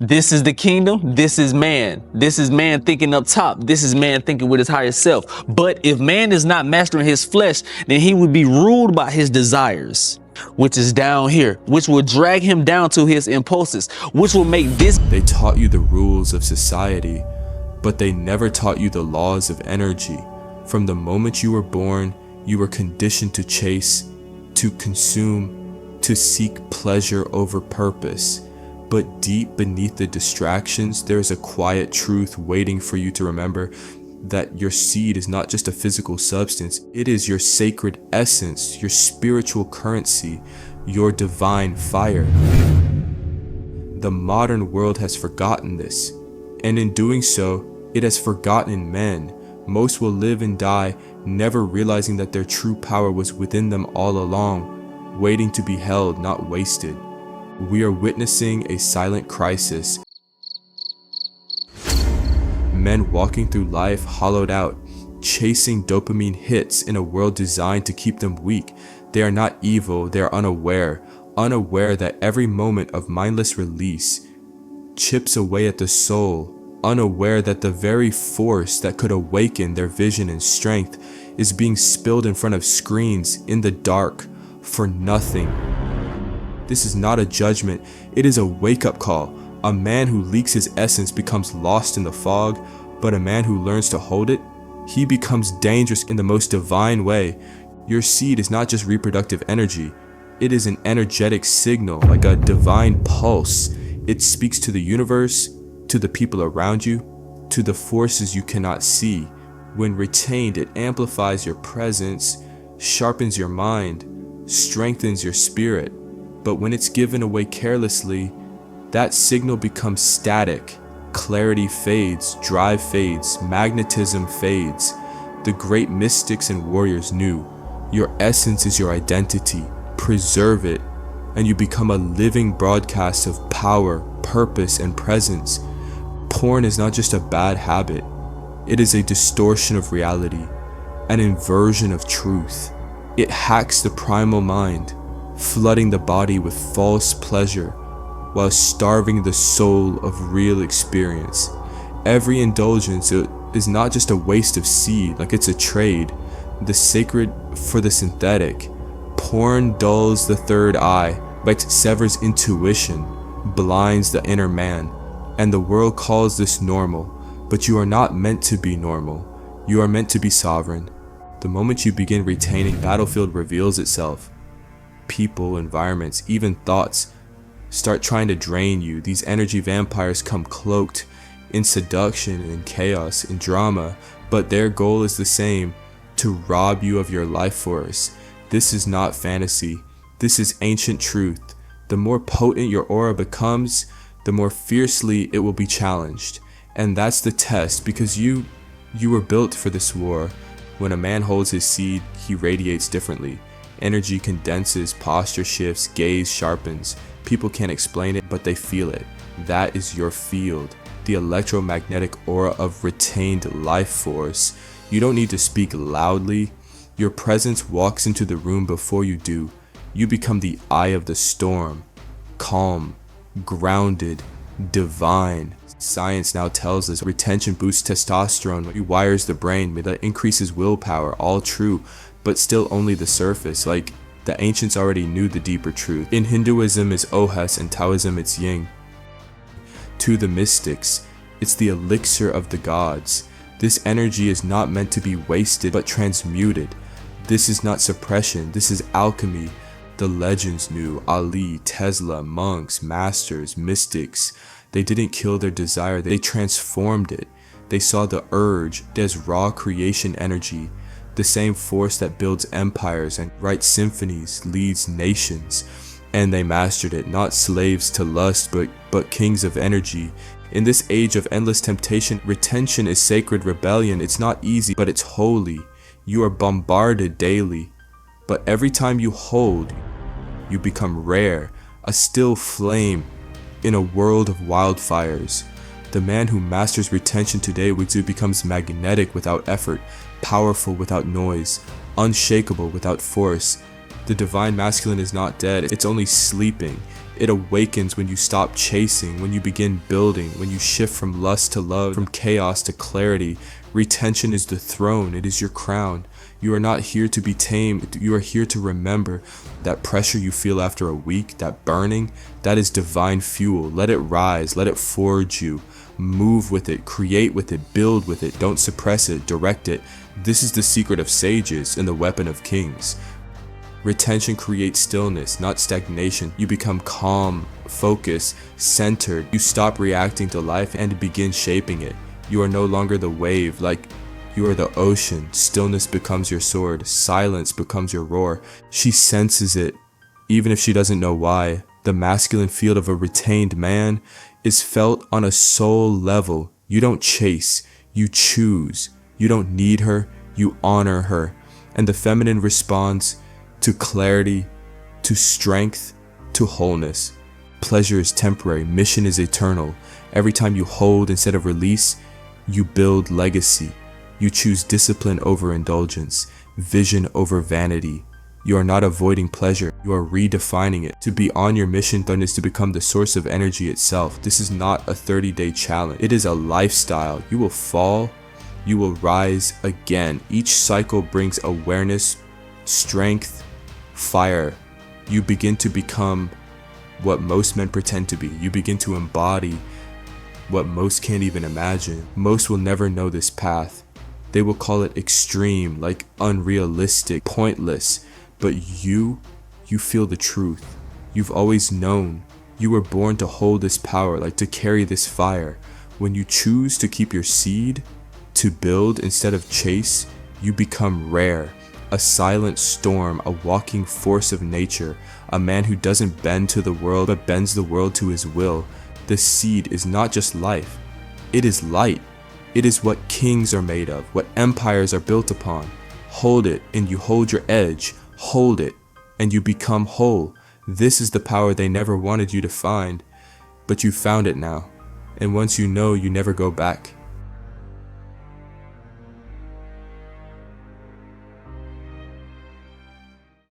This is the kingdom. This is man. This is man thinking up top. This is man thinking with his higher self. But if man is not mastering his flesh, then he would be ruled by his desires, which is down here, which will drag him down to his impulses, which will make this. They taught you the rules of society, but they never taught you the laws of energy. From the moment you were born, you were conditioned to chase, to consume, to seek pleasure over purpose. But deep beneath the distractions, there is a quiet truth waiting for you to remember that your seed is not just a physical substance. It is your sacred essence, your spiritual currency, your divine fire. The modern world has forgotten this, and in doing so, it has forgotten men. Most will live and die, never realizing that their true power was within them all along, waiting to be held, not wasted. We are witnessing a silent crisis. Men walking through life hollowed out, chasing dopamine hits in a world designed to keep them weak. They are not evil, they are unaware that every moment of mindless release chips away at the soul, unaware that the very force that could awaken their vision and strength is being spilled in front of screens in the dark for nothing. This is not a judgment, it is a wake-up call. A man who leaks his essence becomes lost in the fog, but a man who learns to hold it, he becomes dangerous in the most divine way. Your seed is not just reproductive energy, it is an energetic signal, like a divine pulse. It speaks to the universe, to the people around you, to the forces you cannot see. When retained, it amplifies your presence, sharpens your mind, strengthens your spirit. But when it's given away carelessly, that signal becomes static. Clarity fades, drive fades, magnetism fades. The great mystics and warriors knew your essence is your identity. Preserve it, and you become a living broadcast of power, purpose, and presence. Porn is not just a bad habit. It is a distortion of reality, an inversion of truth. It hacks the primal mind, flooding the body with false pleasure while starving the soul of real experience. Every indulgence is not just a waste of seed, like it's a trade, the sacred for the synthetic. Porn dulls the third eye, but severs intuition, blinds the inner man, and the world calls this normal. But you are not meant to be normal. You are meant to be sovereign. The moment you begin retaining, battlefield reveals itself. People, environments, even thoughts start trying to drain you. These energy vampires come cloaked in seduction and chaos and drama, but their goal is the same: to rob you of your life force. This is not fantasy. This is ancient truth. The more potent your aura becomes, the more fiercely it will be challenged. And that's the test, because you were built for this war. When a man holds his seed, he radiates differently. Energy condenses, posture shifts, gaze sharpens. People can't explain it, but they feel it. That is your field, the electromagnetic aura of retained life force. You don't need to speak loudly. Your presence walks into the room before you do. You become the eye of the storm, calm, grounded, divine. Science now tells us retention boosts testosterone, rewires the brain, that increases willpower, all true, but still only the surface. Like, the ancients already knew the deeper truth. In Hinduism it's Ohas, and Taoism it's Yin. To the mystics, it's the elixir of the gods. This energy is not meant to be wasted, but transmuted. This is not suppression, this is alchemy. The legends knew Ali, Tesla, monks, masters, mystics. They didn't kill their desire, they transformed it. They saw the urge as raw creation energy, the same force that builds empires and writes symphonies, leads nations. And they mastered it, not slaves to lust, but kings of energy. In this age of endless temptation, retention is sacred rebellion. It's not easy, but it's holy. You are bombarded daily, but every time you hold, you become rare, a still flame in a world of wildfires. The man who masters retention today becomes magnetic without effort, powerful without noise, unshakable without force. The divine masculine is not dead, it's only sleeping. It awakens when you stop chasing, when you begin building, when you shift from lust to love, from chaos to clarity. Retention is the throne. It is your crown. You are not here to be tamed. You are here to remember that pressure you feel after a week, that burning, that is divine fuel. Let it rise. Let it forge you. Move with it. Create with it. Build with it. Don't suppress it. Direct it. This is the secret of sages and the weapon of kings. Retention creates stillness, not stagnation. You become calm, focused, centered. You stop reacting to life and begin shaping it. You are no longer the wave, like you are the ocean. Stillness becomes your sword. Silence becomes your roar. She senses it, even if she doesn't know why. The masculine field of a retained man is felt on a soul level. You don't chase, you choose. You don't need her, you honor her. And the feminine responds to clarity, to strength, to wholeness. Pleasure is temporary, mission is eternal. Every time you hold instead of release, you build legacy. You choose discipline over indulgence, vision over vanity. You are not avoiding pleasure, you are redefining it. To be on your mission then is to become the source of energy itself. This is not a 30-day challenge. It is a lifestyle. You will fall, you will rise again. Each cycle brings awareness, strength, fire. You begin to become what most men pretend to be. You begin to embody what most can't even imagine. Most will never know this path. They will call it extreme, like unrealistic, pointless. But you feel the truth. You've always known. You were born to hold this power, like to carry this fire. When you choose to keep your seed, to build instead of chase, you become rare. A silent storm, a walking force of nature, a man who doesn't bend to the world but bends the world to his will. The seed is not just life, it is light. It is what kings are made of, what empires are built upon. Hold it and you hold your edge, hold it and you become whole. This is the power they never wanted you to find, but you found it now. And once you know, you never go back.